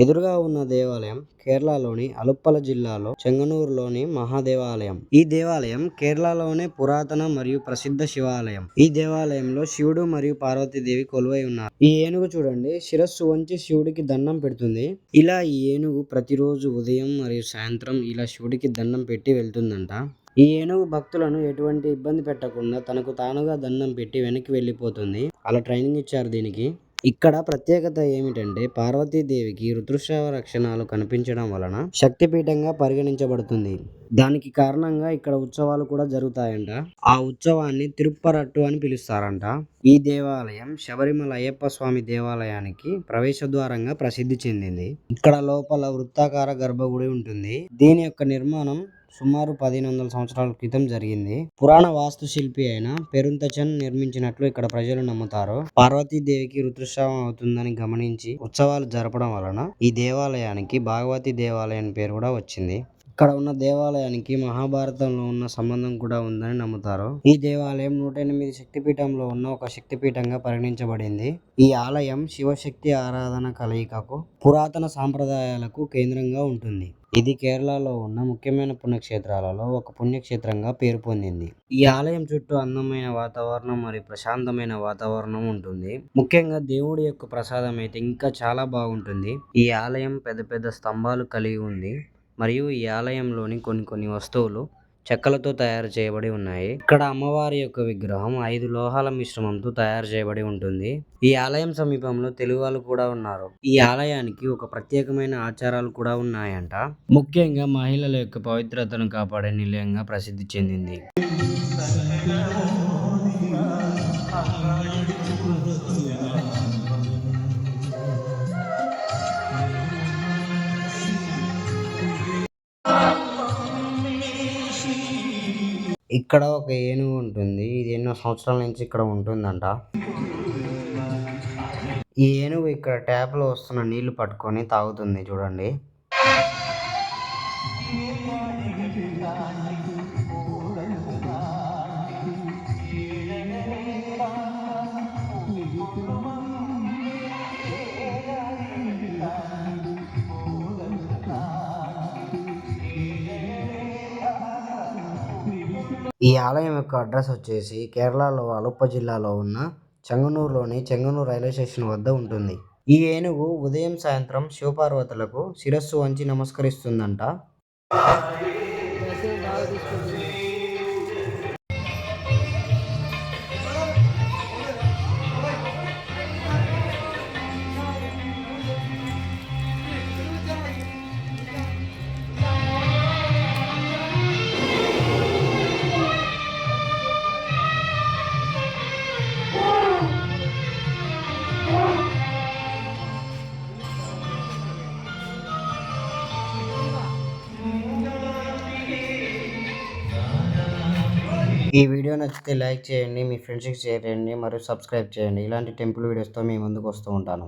ఎదురుగా ఉన్న దేవాలయం కేరళలోని అలుప్పల జిల్లాలో చెంగనూరులోని మహాదేవాలయం. ఈ దేవాలయం కేరళలోనే పురాతన మరియు ప్రసిద్ధ శివాలయం. ఈ దేవాలయంలో శివుడు మరియు పార్వతీదేవి కొలువై ఉన్నారు. ఈ ఏనుగు చూడండి, శిరస్సు వంచి శివుడికి దండం పెడుతుంది. ఇలా ఈ ఏనుగు ప్రతిరోజు ఉదయం మరియు సాయంత్రం ఇలా శివుడికి దండం పెట్టి వెళ్తుందంట. ఈ ఏనుగు భక్తులను ఎటువంటి ఇబ్బంది పెట్టకుండా తనకు తానుగా దండం పెట్టి వెనక్కి వెళ్ళిపోతుంది. అలా ట్రైనింగ్ ఇచ్చారు దీనికి. ఇక్కడ ప్రత్యేకత ఏమిటంటే పార్వతీదేవికి ఋతుస్రావ లక్షణాలు కనిపించడం వలన శక్తిపీఠంగా పరిగణించబడుతుంది. దానికి కారణంగా ఇక్కడ ఉత్సవాలు కూడా జరుగుతాయంట. ఆ ఉత్సవాన్ని తిరుప్పరట్టు అని పిలుస్తారంట. ఈ దేవాలయం శబరిమల అయ్యప్ప స్వామి దేవాలయానికి ప్రవేశ ద్వారంగా ప్రసిద్ధి చెందింది. ఇక్కడ లోపల వృత్తాకార గర్భగుడి ఉంటుంది. దీని యొక్క నిర్మాణం సుమారు 1500 సంవత్సరాల క్రితం జరిగింది. పురాణ వాస్తు శిల్పి అయిన పెరుంతచన్ నిర్మించినట్లు ఇక్కడ ప్రజలు నమ్ముతారు. పార్వతీదేవికి ఋతుస్రావం అవుతుందని గమనించి ఉత్సవాలు జరపడం వలన ఈ దేవాలయానికి భాగవతి దేవాలయం పేరు కూడా వచ్చింది. ఇక్కడ ఉన్న దేవాలయానికి మహాభారతంలో ఉన్న సంబంధం కూడా ఉందని నమ్ముతారు. ఈ దేవాలయం 108 శక్తిపీఠంలో ఉన్న ఒక శక్తిపీఠంగా పరిగణించబడింది. ఈ ఆలయం శివశక్తి ఆరాధన కలయికకు పురాతన సాంప్రదాయాలకు కేంద్రంగా ఉంటుంది. ఇది కేరళలో ఉన్న ముఖ్యమైన పుణ్యక్షేత్రాలలో ఒక పుణ్యక్షేత్రంగా పేరు పొందింది. ఈ ఆలయం చుట్టూ అందమైన వాతావరణం మరియు ప్రశాంతమైన వాతావరణం ఉంటుంది. ముఖ్యంగా దేవుడి యొక్క ప్రసాదం అయితే ఇంకా చాలా బాగుంటుంది. ఈ ఆలయం పెద్ద పెద్ద స్తంభాలు కలిగి ఉంది మరియు ఈ ఆలయంలోని కొన్ని వస్తువులు చెక్కలతో తయారు చేయబడి ఉన్నాయి. ఇక్కడ అమ్మవారి యొక్క విగ్రహం 5 లోహాల మిశ్రమంతో తయారు చేయబడి ఉంటుంది. ఈ ఆలయం సమీపంలో తెలుగు వాళ్ళు కూడా ఉన్నారు. ఈ ఆలయానికి ఒక ప్రత్యేకమైన ఆచారాలు కూడా ఉన్నాయంట. ముఖ్యంగా మహిళల యొక్క పవిత్రతను కాపాడే నిలయంగా ప్రసిద్ధి చెందింది. ఇక్కడ ఒక ఏనుగు ఉంటుంది. ఇది ఎన్నో సంవత్సరాల నుంచి ఇక్కడ ఉంటుందంట. ఈ ఏనుగు ఇక్కడ ట్యాప్ లో వస్తున్న నీళ్లు పట్టుకొని తాగుతుంది చూడండి. ఈ ఆలయం యొక్క అడ్రస్ వచ్చేసి కేరళలో అలుప్ప జిల్లాలో ఉన్న చెంగనూరులోని చెంగనూరు రైల్వే స్టేషన్ వద్ద ఉంటుంది. ఈ ఏనుగు ఉదయం సాయంత్రం శివపార్వతులకు శిరస్సు వంచి నమస్కరిస్తుందంట. ఈ వీడియో నచ్చితే లైక్ చేయండి, మీ ఫ్రెండ్స్కి షేర్ చేయండి మరియు సబ్స్క్రైబ్ చేయండి. ఇలాంటి టెంపుల్ వీడియోస్తో మీ ముందుకు వస్తూ ఉంటాను.